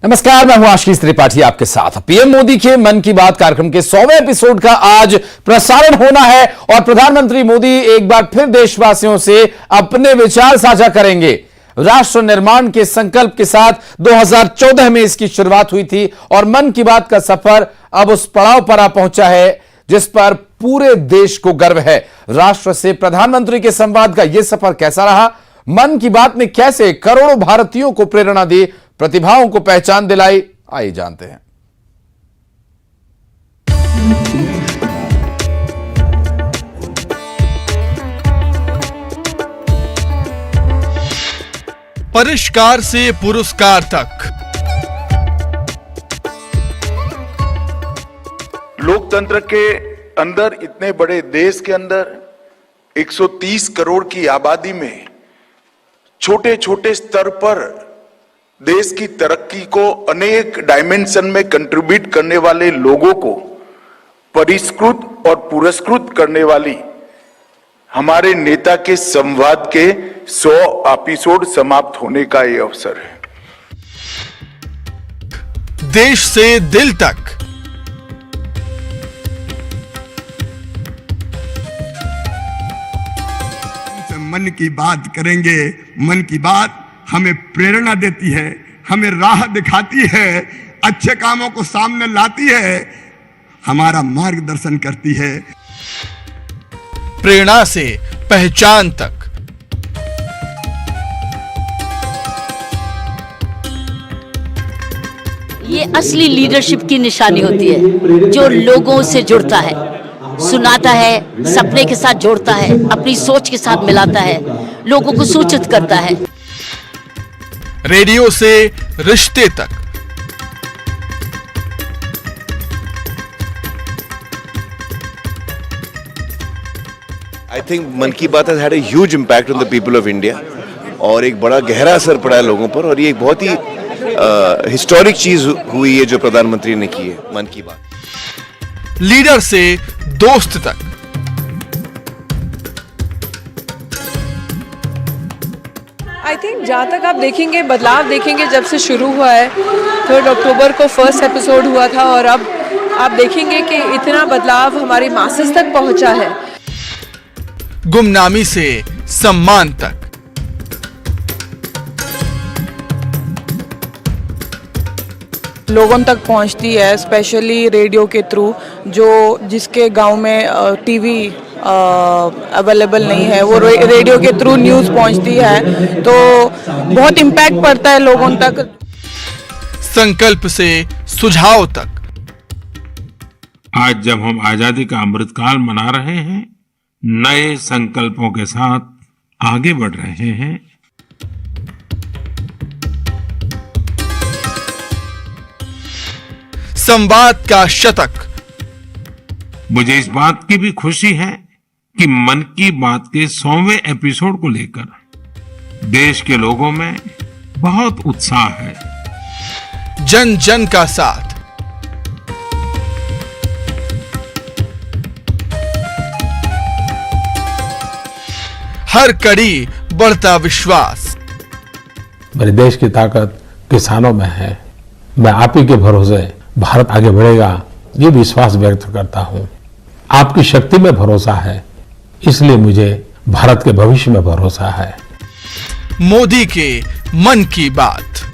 नमस्कार, मैं हूं आशीष त्रिपाठी आपके साथ। पीएम मोदी के मन की बात कार्यक्रम के 100वें एपिसोड का आज प्रसारण होना है और प्रधानमंत्री मोदी एक बार फिर देशवासियों से अपने विचार साझा करेंगे। राष्ट्र निर्माण के संकल्प के साथ 2014 में इसकी शुरुआत हुई थी और मन की बात का सफर अब उस पड़ाव पर आ पहुंचा है जिस पर पूरे देश को गर्व है। राष्ट्र से प्रधानमंत्री के संवाद का यह सफर कैसा रहा, मन की बात में कैसे करोड़ों भारतीयों को प्रेरणा दी, प्रतिभाओं को पहचान दिलाई, आइए जानते हैं। परिष्कार से पुरस्कार तक, लोकतंत्र के अंदर, इतने बड़े देश के अंदर 130 करोड़ की आबादी में छोटे छोटे स्तर पर देश की तरक्की को अनेक डायमेंशन में कंट्रीब्यूट करने वाले लोगों को परिष्कृत और पुरस्कृत करने वाली हमारे नेता के संवाद के 100 एपिसोड समाप्त होने का ये अवसर है। देश से दिल तक, मन की बात करेंगे। मन की बात हमें प्रेरणा देती है, हमें राह दिखाती है, अच्छे कामों को सामने लाती है, हमारा मार्गदर्शन करती है। प्रेरणा से पहचान तक, ये असली लीडरशिप की निशानी होती है, जो लोगों से जुड़ता है, सुनाता है, सपने के साथ जोड़ता है, अपनी सोच के साथ मिलाता है, लोगों को सूचित करता है। रेडियो से रिश्ते तक, I think मन की बात has had a huge impact on the people of India और एक बड़ा गहरा असर पड़ा है लोगों पर और ये एक बहुत ही हिस्टोरिक चीज हुई है जो प्रधानमंत्री ने की है। मन की बात लीडर से दोस्त तक, आई थिंक जहाँ तक आप देखेंगे, बदलाव देखेंगे जब से शुरू हुआ है। 3 अक्टूबर को फर्स्ट एपिसोड हुआ था और अब आप देखेंगे कि इतना बदलाव हमारी मासेस तक पहुँचा है। गुमनामी से सम्मान तक, लोगों तक पहुँचती है, स्पेशली रेडियो के थ्रू, जिसके गांव में टीवी अवेलेबल नहीं है, वो रेडियो के थ्रू न्यूज़ पहुंचती है, तो बहुत इम्पैक्ट पड़ता है लोगों तक। संकल्प से सुझाव तक, आज जब हम आजादी का अमृतकाल मना रहे हैं, नए संकल्पों के साथ आगे बढ़ रहे हैं। संवाद का शतक, मुझे इस बात की भी खुशी है कि मन की बात के 100वें एपिसोड को लेकर देश के लोगों में बहुत उत्साह है। जन जन का साथ, हर कड़ी बढ़ता विश्वास। मेरे देश की ताकत किसानों में है। मैं आप ही के भरोसे भारत आगे बढ़ेगा, ये विश्वास व्यक्त करता हूं। आपकी शक्ति में भरोसा है, इसलिए मुझे भारत के भविष्य में भरोसा है। मोदी के मन की बात।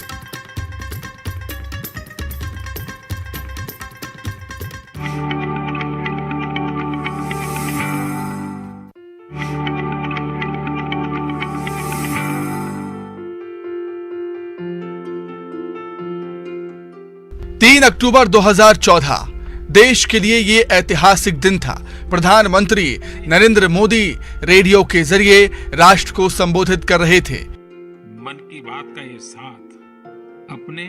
तीन अक्टूबर 2014 देश के लिए ये ऐतिहासिक दिन था। प्रधानमंत्री नरेंद्र मोदी रेडियो के जरिए राष्ट्र को संबोधित कर रहे थे। मन की बात का ये साथ अपने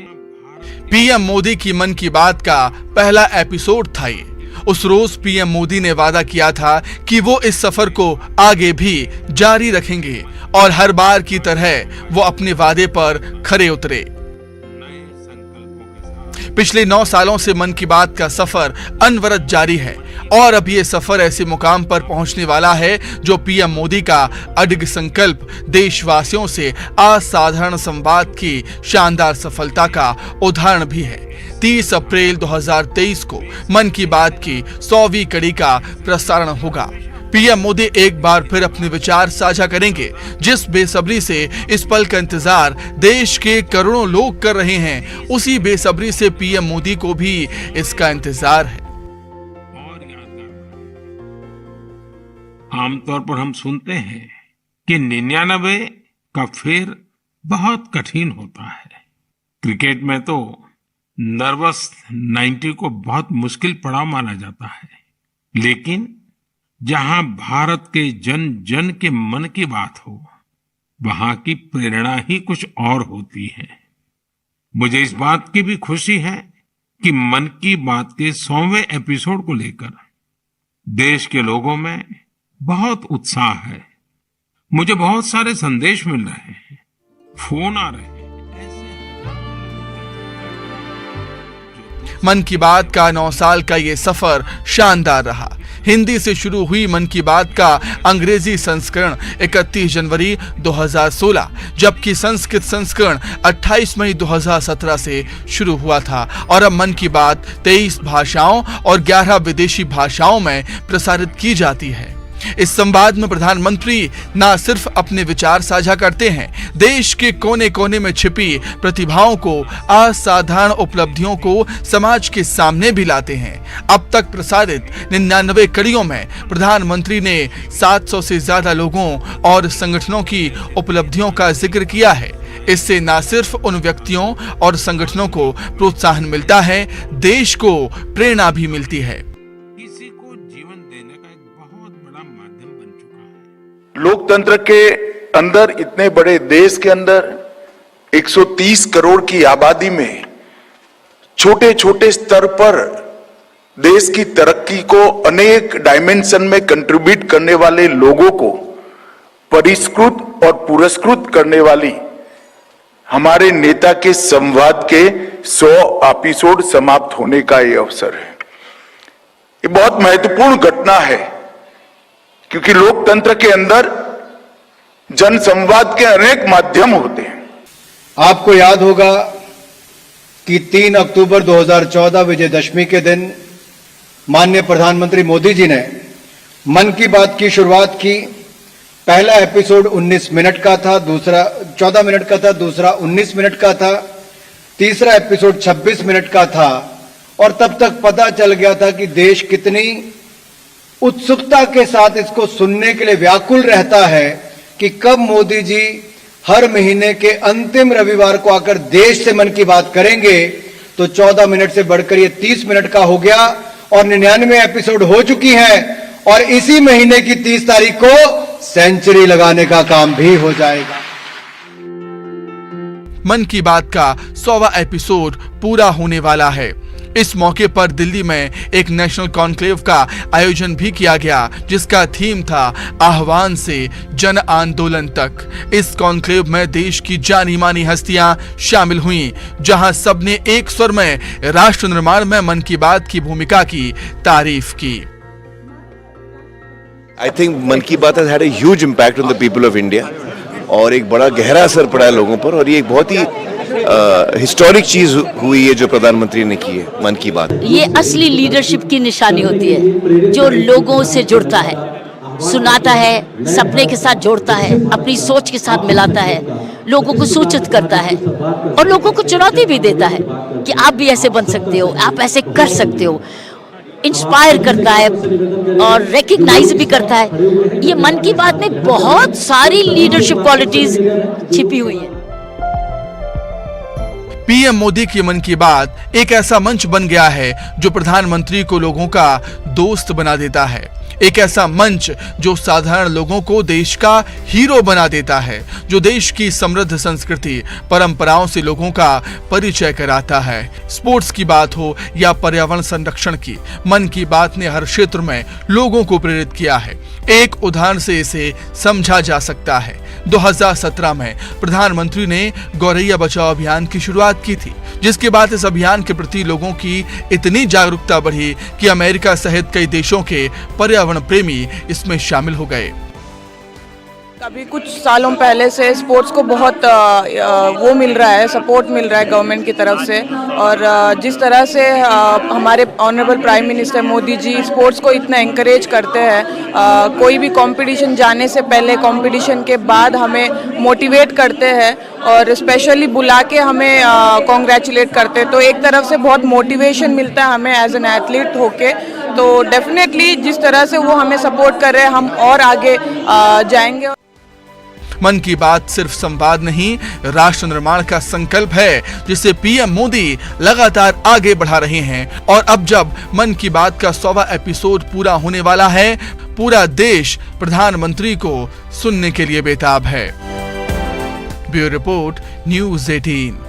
पीएम मोदी की मन की बात का पहला एपिसोड था ये। उस रोज पीएम मोदी ने वादा किया था कि वो इस सफर को आगे भी जारी रखेंगे और हर बार की तरह वो अपने वादे पर खरे उतरे। पिछले 9 सालों से मन की बात का सफर अनवरत जारी है और अब ये सफर ऐसे मुकाम पर पहुंचने वाला है जो पीएम मोदी का अडिग संकल्प देशवासियों से असाधारण संवाद की शानदार सफलता का उदाहरण भी है। 30 अप्रैल 2023 को मन की बात की 100वीं कड़ी का प्रसारण होगा। पीएम मोदी एक बार फिर अपने विचार साझा करेंगे। जिस बेसब्री से इस पल का इंतजार देश के करोड़ों लोग कर रहे हैं, उसी बेसब्री से पीएम मोदी को भी इसका इंतजार है। आमतौर पर हम सुनते हैं कि 99 का फेर बहुत कठिन होता है। क्रिकेट में तो नर्वस 90 को बहुत मुश्किल पड़ाव माना जाता है, लेकिन जहां भारत के जन जन के मन की बात हो, वहां की प्रेरणा ही कुछ और होती है। मुझे इस बात की भी खुशी है कि मन की बात के 100वें एपिसोड को लेकर देश के लोगों में बहुत उत्साह है। मुझे बहुत सारे संदेश मिल रहे हैं, फोन आ रहे हैं। मन की बात का 9 साल का ये सफर शानदार रहा। हिंदी से शुरू हुई मन की बात का अंग्रेजी संस्करण 31 जनवरी 2016, जबकि संस्कृत संस्करण 28 मई 2017 से शुरू हुआ था और अब मन की बात 23 भाषाओं और 11 विदेशी भाषाओं में प्रसारित की जाती है। इस संवाद में प्रधानमंत्री न सिर्फ अपने विचार साझा करते हैं, देश के कोने कोने में छिपी प्रतिभाओं को, असाधारण उपलब्धियों को समाज के सामने भी लाते हैं। अब तक प्रसारित 99 कड़ियों में प्रधानमंत्री ने 700 से ज्यादा लोगों और संगठनों की उपलब्धियों का जिक्र किया है। इससे न सिर्फ उन व्यक्तियों और संगठनों को प्रोत्साहन मिलता है, देश को प्रेरणा भी मिलती है। लोकतंत्र के अंदर, इतने बड़े देश के अंदर 130 करोड़ की आबादी में छोटे छोटे स्तर पर देश की तरक्की को अनेक डायमेंशन में कंट्रीब्यूट करने वाले लोगों को परिष्कृत और पुरस्कृत करने वाली हमारे नेता के संवाद के 100 एपिसोड समाप्त होने का ये अवसर है। ये बहुत महत्वपूर्ण घटना है, क्योंकि लोकतंत्र के अंदर जनसंवाद के अनेक माध्यम होते हैं। आपको याद होगा कि 3 अक्टूबर 2014 विजयदशमी के दिन माननीय प्रधानमंत्री मोदी जी ने मन की बात की शुरुआत की। पहला एपिसोड 19 मिनट का था, दूसरा 14 मिनट का था, दूसरा 19 मिनट का था, तीसरा एपिसोड 26 मिनट का था। और तब तक पता चल गया था कि देश कितनी उत्सुकता के साथ इसको सुनने के लिए व्याकुल रहता है कि कब मोदी जी हर महीने के अंतिम रविवार को आकर देश से मन की बात करेंगे। तो 14 मिनट से बढ़कर ये 30 मिनट का हो गया और 99 एपिसोड हो चुकी हैं और इसी महीने की 30 तारीख को सेंचुरी लगाने का काम भी हो जाएगा। मन की बात का 100वां एपिसोड पूरा होने वाला है। इस मौके पर दिल्ली में एक नेशनल कॉन्क्लेव का आयोजन भी किया गया, जिसका थीम था आह्वान से जन आंदोलन तक। इस कॉन्क्लेव में देश की जानी मानी हस्तियां शामिल हुईं, जहां सबने एक स्वर में राष्ट्र निर्माण में मन की बात की भूमिका की तारीफ की। आई थिंक मन की बात has had a huge impact on the people of India और एक बड़ा गहरा असर पड़ा है लोगों पर, और ये एक बहुत ही हिस्टोरिक चीज हुई है जो प्रधानमंत्री ने की है मन की बात। ये असली लीडरशिप की निशानी होती है, जो लोगों से जुड़ता है, सुनाता है, सपने के साथ जोड़ता है, अपनी सोच के साथ मिलाता है, लोगों को सूचित करता है और लोगों को चुनौती भी देता है कि आप भी ऐसे बन सकते हो, आप ऐसे कर सकते हो। इंस्पायर करता है और रिकग्नाइज भी करता है। ये मन की बात में बहुत सारी लीडरशिप क्वालिटीज छिपी हुई है। पीएम मोदी की मन की बात एक ऐसा मंच बन गया है जो प्रधानमंत्री को लोगों का दोस्त बना देता है। एक ऐसा मंच जो साधारण लोगों को देश का हीरो बना देता है, जो देश की समृद्ध संस्कृति परंपराओं से लोगों का परिचय कराता है। स्पोर्ट्स की बात हो या पर्यावरण संरक्षण की, मन की बात ने हर क्षेत्र में लोगों को प्रेरित किया है। एक उदाहरण से इसे समझा जा सकता है। 2017 में प्रधानमंत्री ने गौरैया बचाओ अभियान की शुरुआत की थी, जिसके बाद इस अभियान के प्रति लोगों की इतनी जागरूकता बढ़ी कि अमेरिका सहित कई देशों के पर्यावरण प्रेमी इसमें शामिल हो गए। अभी कुछ सालों पहले से स्पोर्ट्स को बहुत वो मिल रहा है, सपोर्ट मिल रहा है गवर्नमेंट की तरफ से। और जिस तरह से हमारे honourable prime minister Modi ji sports को इतना एंकरेज करते हैं, कोई भी कंपटीशन जाने से पहले, कंपटीशन के बाद हमें मोटिवेट करते हैं और स्पेशली बुला के हमें कॉन्ग्रेचुलेट करते हैं, तो एक तरफ से बहुत मोटिवेशन मिलता है हमें एज एन एथलीट होके। तो डेफिनेटली जिस तरह से वो हमें सपोर्ट कर रहे हैं, हम और आगे जाएंगे। मन की बात सिर्फ संवाद नहीं, राष्ट्र निर्माण का संकल्प है, जिसे पीएम मोदी लगातार आगे बढ़ा रहे हैं। और अब जब मन की बात का 100वां एपिसोड पूरा होने वाला है, पूरा देश प्रधानमंत्री को सुनने के लिए बेताब है। Bureau report, news 18।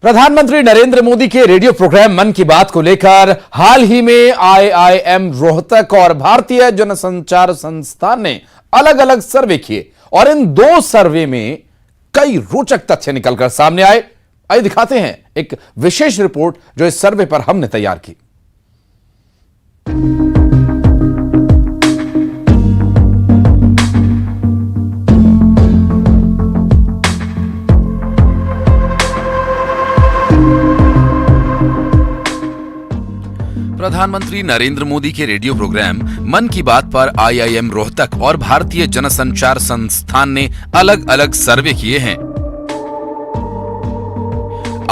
प्रधानमंत्री नरेंद्र मोदी के रेडियो प्रोग्राम मन की बात को लेकर हाल ही में IIM रोहतक और भारतीय जनसंचार संस्थान ने अलग अलग सर्वे किए और इन 2 सर्वे में कई रोचक तथ्य निकलकर सामने आए। आइए दिखाते हैं एक विशेष रिपोर्ट जो इस सर्वे पर हमने तैयार की। प्रधानमंत्री नरेंद्र मोदी के रेडियो प्रोग्राम मन की बात पर IIM रोहतक और भारतीय जनसंचार संस्थान ने अलग अलग सर्वे किए हैं।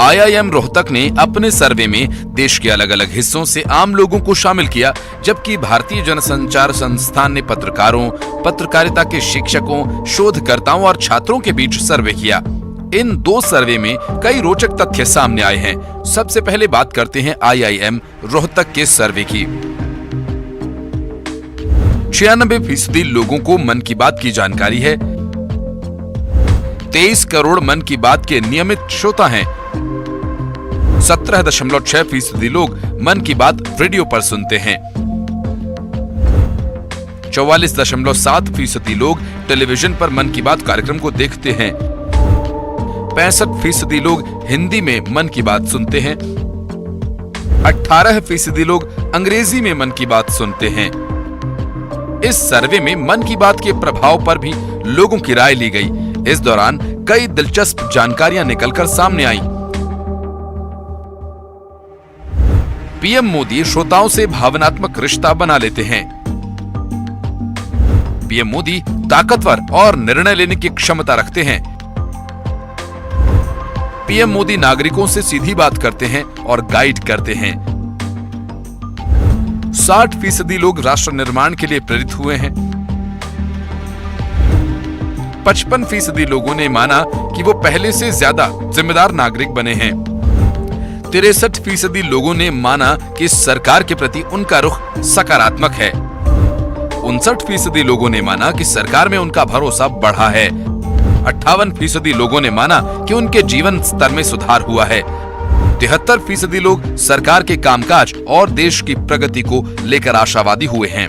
IIM रोहतक ने अपने सर्वे में देश के अलग अलग हिस्सों से आम लोगों को शामिल किया, जबकि भारतीय जनसंचार संस्थान ने पत्रकारों, पत्रकारिता के शिक्षकों, शोधकर्ताओं और छात्रों के बीच सर्वे किया। इन 2 सर्वे में कई रोचक तथ्य सामने आए हैं। सबसे पहले बात करते हैं IIM रोहतक के सर्वे की। 96% लोगों को मन की बात की जानकारी है। 23 करोड़ मन की बात के नियमित श्रोता हैं। 17.6% लोग मन की बात रेडियो पर सुनते हैं। 44.7% लोग टेलीविजन पर मन की बात कार्यक्रम को देखते हैं। 65% लोग हिंदी में मन की बात सुनते हैं। 18% लोग अंग्रेजी में मन की बात सुनते हैं। इस सर्वे में मन की बात के प्रभाव पर भी लोगों की राय ली गई। इस दौरान कई दिलचस्प जानकारियां निकलकर सामने आई। पीएम मोदी श्रोताओं से भावनात्मक रिश्ता बना लेते हैं। पीएम मोदी ताकतवर और निर्णय लेने की क्षमता रखते हैं। पीएम मोदी नागरिकों से सीधी बात करते हैं और गाइड करते हैं। 60% लोग राष्ट्र निर्माण के लिए प्रेरित हुए हैं। 55% लोगों ने माना कि वो पहले से ज्यादा जिम्मेदार नागरिक बने हैं। 63% लोगों ने माना कि सरकार के प्रति उनका रुख सकारात्मक है। 59% लोगों ने माना कि सरकार में उनका भरोसा बढ़ा है। 58% लोगों ने माना कि उनके जीवन स्तर में सुधार हुआ है। 73% लोग सरकार के कामकाज और देश की प्रगति को लेकर आशावादी हुए हैं।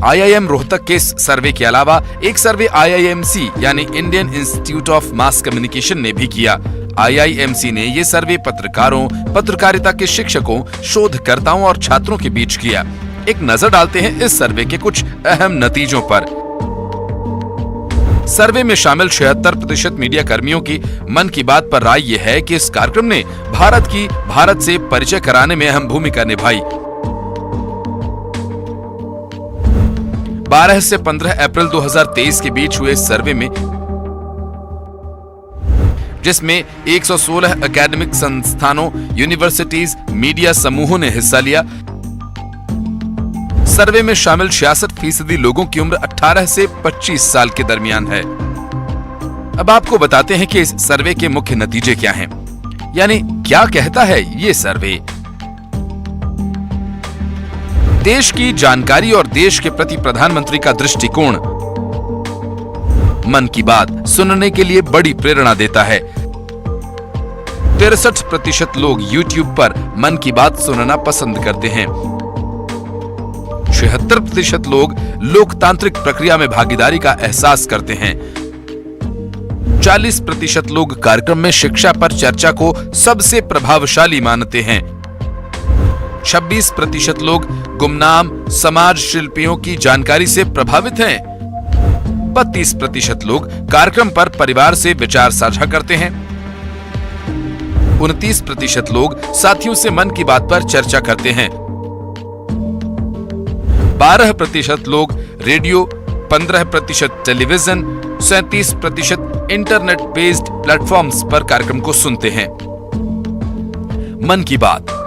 IIM रोहतक के सर्वे के अलावा एक सर्वे IIMC यानी Indian institute of mass communication ने भी किया। IIMC ने ये सर्वे पत्रकारों, पत्रकारिता के शिक्षकों, शोधकर्ताओं और छात्रों के बीच किया। एक नजर डालते हैं इस सर्वे के कुछ अहम नतीजों पर। सर्वे में शामिल 76% मीडिया कर्मियों की मन की बात पर राय यह है कि इस कार्यक्रम ने भारत से परिचय कराने में अहम भूमिका निभाई। 12 से 15 अप्रैल 2023 के बीच हुए सर्वे में जिसमें 116 एकेडमिक संस्थानों, यूनिवर्सिटीज, मीडिया समूहों ने हिस्सा लिया। सर्वे में शामिल 66% लोगों की उम्र 18 से 25 साल के दरमियान है। अब आपको बताते हैं कि इस सर्वे के मुख्य नतीजे क्या हैं, यानी क्या कहता है ये सर्वे। देश की जानकारी और देश के प्रति प्रधानमंत्री का दृष्टिकोण मन की बात सुनने के लिए बड़ी प्रेरणा देता है। 63% लोग YouTube पर मन की बात सुनना पसंद करते हैं। 76% लोग लोकतांत्रिक प्रक्रिया में भागीदारी का एहसास करते हैं। 40% लोग कार्यक्रम में शिक्षा पर चर्चा को सबसे प्रभावशाली मानते हैं। 26% लोग गुमनाम समाज शिल्पियों की जानकारी से प्रभावित हैं। 32% लोग कार्यक्रम पर परिवार से विचार साझा करते हैं। 29% लोग साथियों से मन की बात पर चर्चा करते हैं। 12% लोग radio, 15% television, 37% internet based platforms पर कार्यक्रम को सुनते हैं। मन की बात,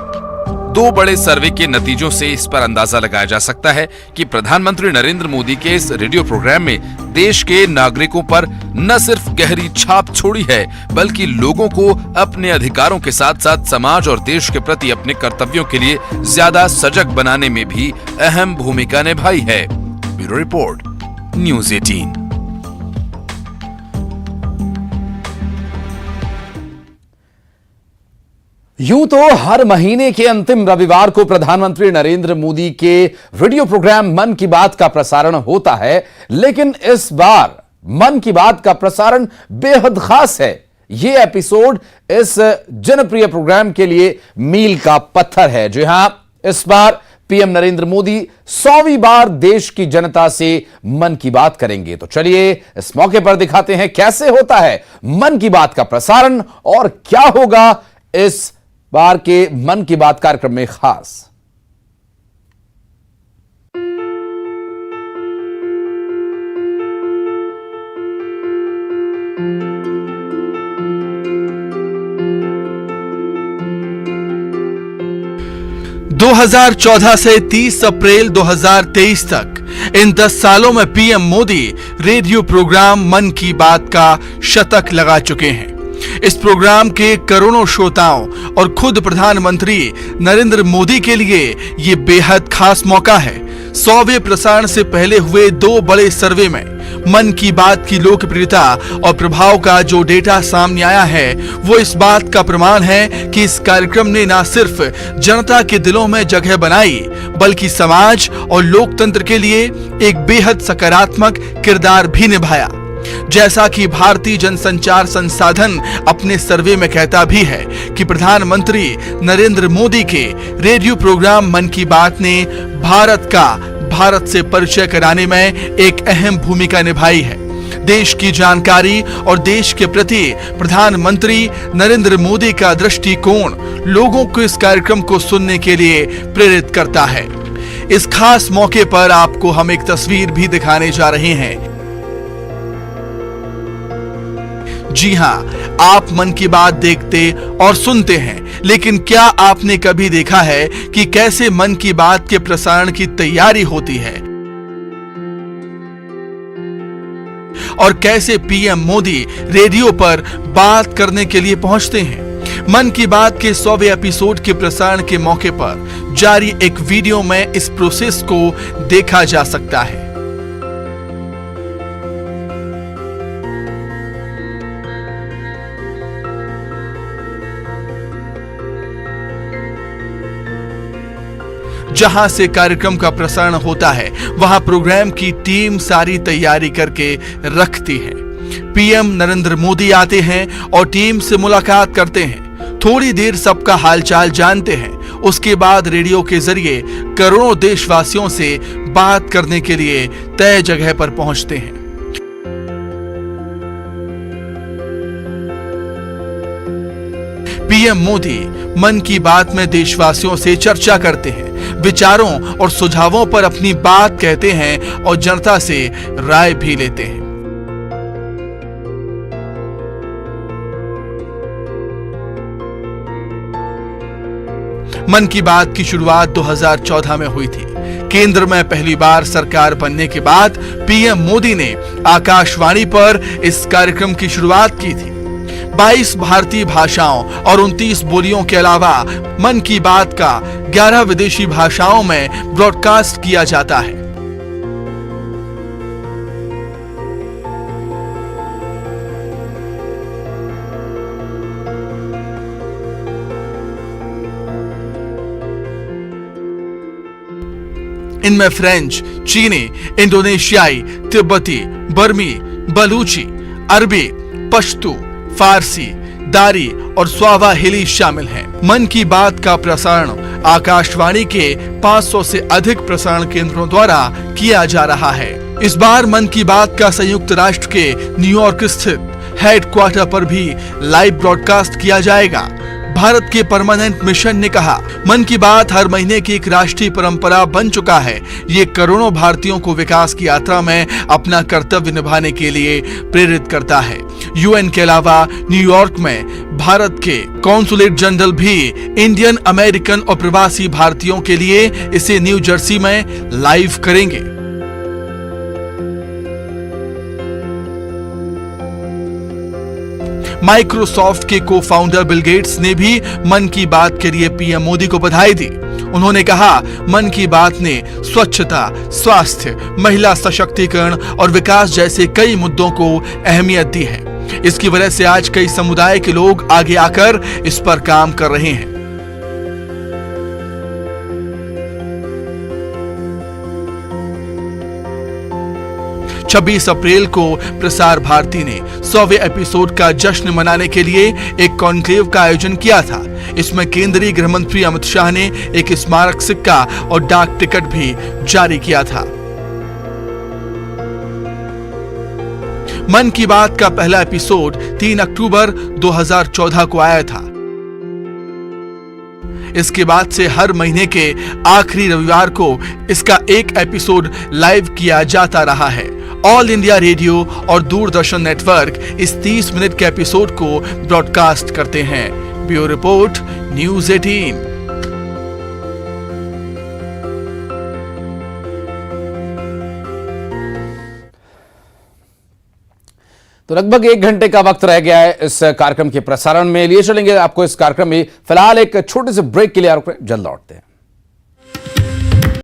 दो बड़े सर्वे के नतीजों से इस पर अंदाजा लगाया जा सकता है कि प्रधानमंत्री नरेंद्र मोदी के इस रेडियो प्रोग्राम में देश के नागरिकों पर न सिर्फ गहरी छाप छोड़ी है, बल्कि लोगों को अपने अधिकारों के साथ साथ समाज और देश के प्रति अपने कर्तव्यों के लिए ज्यादा सजग बनाने में भी अहम भूमिका निभाई है। Bureau report, news 18। यूं तो हर महीने के अंतिम रविवार को प्रधानमंत्री नरेंद्र मोदी के रेडियो प्रोग्राम मन की बात का प्रसारण होता है, लेकिन इस बार मन की बात का प्रसारण बेहद खास है। यह एपिसोड इस जनप्रिय प्रोग्राम के लिए मील का पत्थर है। जी हां, इस बार पीएम नरेंद्र मोदी 100वीं बार देश की जनता से मन की बात करेंगे। तो चलिए इस मौके पर दिखाते हैं कैसे होता है मन की बात का प्रसारण और क्या होगा इस बार के मन की बात कार्यक्रम में खास। दो 2014 से 30 अप्रैल 2023 तक इन 10 सालों में पीएम मोदी रेडियो प्रोग्राम मन की बात का शतक लगा चुके हैं। इस प्रोग्राम के करोड़ों श्रोताओं और खुद प्रधानमंत्री नरेंद्र मोदी के लिए ये बेहद खास मौका है। 100वें प्रसारण से पहले हुए दो बड़े सर्वे में मन की बात की लोकप्रियता और प्रभाव का जो डेटा सामने आया है, वो इस बात का प्रमाण है कि इस कार्यक्रम ने न सिर्फ जनता के दिलों में जगह बनाई, बल्कि समाज और लोकतंत्र के लिए एक बेहद सकारात्मक किरदार भी निभाया। जैसा कि भारतीय जनसंचार संसाधन अपने सर्वे में कहता भी है कि प्रधानमंत्री नरेंद्र मोदी के रेडियो प्रोग्राम मन की बात ने भारत से परिचय कराने में एक अहम भूमिका निभाई है। देश की जानकारी और देश के प्रति प्रधानमंत्री नरेंद्र मोदी का दृष्टिकोण लोगों को इस कार्यक्रम को सुनने के लिए प्रेरित करता है। इस खास मौके पर आपको हम एक तस्वीर भी दिखाने जा रहे हैं। जी हां, आप मन की बात देखते और सुनते हैं, लेकिन क्या आपने कभी देखा है कि कैसे मन की बात के प्रसारण की तैयारी होती है और कैसे पीएम मोदी रेडियो पर बात करने के लिए पहुंचते हैं? मन की बात के 100वें एपिसोड के प्रसारण के मौके पर जारी एक वीडियो में इस प्रोसेस को देखा जा सकता है। जहां से कार्यक्रम का प्रसारण होता है, वहां प्रोग्राम की टीम सारी तैयारी करके रखती है। पीएम नरेंद्र मोदी आते हैं और टीम से मुलाकात करते हैं। थोड़ी देर सबका हालचाल जानते हैं। उसके बाद रेडियो के जरिए करोड़ों देशवासियों से बात करने के लिए तय जगह पर पहुंचते हैं। पीएम मोदी मन की बात में देशवासियों से चर्चा करते हैं, विचारों और सुझावों पर अपनी बात कहते हैं और जनता से राय भी लेते हैं। मन की बात की शुरुआत 2014 में हुई थी। केंद्र में पहली बार सरकार बनने के बाद पीएम मोदी ने आकाशवाणी पर इस कार्यक्रम की शुरुआत की थी। 22 भारतीय भाषाओं और 29 बोलियों के अलावा मन की बात का 11 विदेशी भाषाओं में ब्रॉडकास्ट किया जाता है। इनमें फ्रेंच, चीनी, इंडोनेशियाई, तिब्बती, बर्मी, बलूची, अरबी, पश्तू, फारसी, दारी और स्वावाहिली शामिल हैं। मन की बात का प्रसारण आकाशवाणी के 500 से अधिक प्रसारण केंद्रों द्वारा किया जा रहा है। इस बार मन की बात का संयुक्त राष्ट्र के न्यूयॉर्क स्थित हेडक्वार्टर पर भी लाइव ब्रॉडकास्ट किया जाएगा। भारत के परमानेंट मिशन ने कहा, मन की बात हर महीने की एक राष्ट्रीय परंपरा बन चुका है। ये करोड़ों भारतीयों को विकास की यात्रा में अपना कर्तव्य निभाने के लिए प्रेरित करता है। यूएन के अलावा न्यूयॉर्क में भारत के कॉन्सुलेट जनरल भी इंडियन, अमेरिकन और प्रवासी भारतीयों के लिए इसे न्यू जर्सी में लाइव करेंगे। माइक्रोसॉफ्ट के को फाउंडर बिल गेट्स ने भी मन की बात के लिए पीएम मोदी को बधाई दी। उन्होंने कहा, मन की बात ने स्वच्छता, स्वास्थ्य, महिला सशक्तिकरण और विकास जैसे कई मुद्दों को अहमियत दी है। इसकी वजह से आज कई समुदाय के लोग आगे आकर इस पर काम कर रहे हैं। छब्बीस अप्रैल को प्रसार भारती ने 100वें एपिसोड का जश्न मनाने के लिए एक कॉन्क्लेव का आयोजन किया था। इसमें केंद्रीय गृह मंत्री अमित शाह ने एक स्मारक सिक्का और डाक टिकट भी जारी किया था। मन की बात का पहला एपिसोड 3 अक्टूबर 2014 को आया था। इसके बाद से हर महीने के आखिरी रविवार को इसका एक एपिसोड लाइव किया जाता रहा है। ऑल इंडिया रेडियो और दूरदर्शन नेटवर्क इस 30 मिनट के एपिसोड को ब्रॉडकास्ट करते हैं। Bureau report, news 18। तो लगभग 1 घंटे का वक्त रह गया है इस कार्यक्रम के प्रसारण में। लिए चलेंगे आपको इस कार्यक्रम में। फिलहाल एक छोटे से ब्रेक के लिए जल्द लौटते हैं।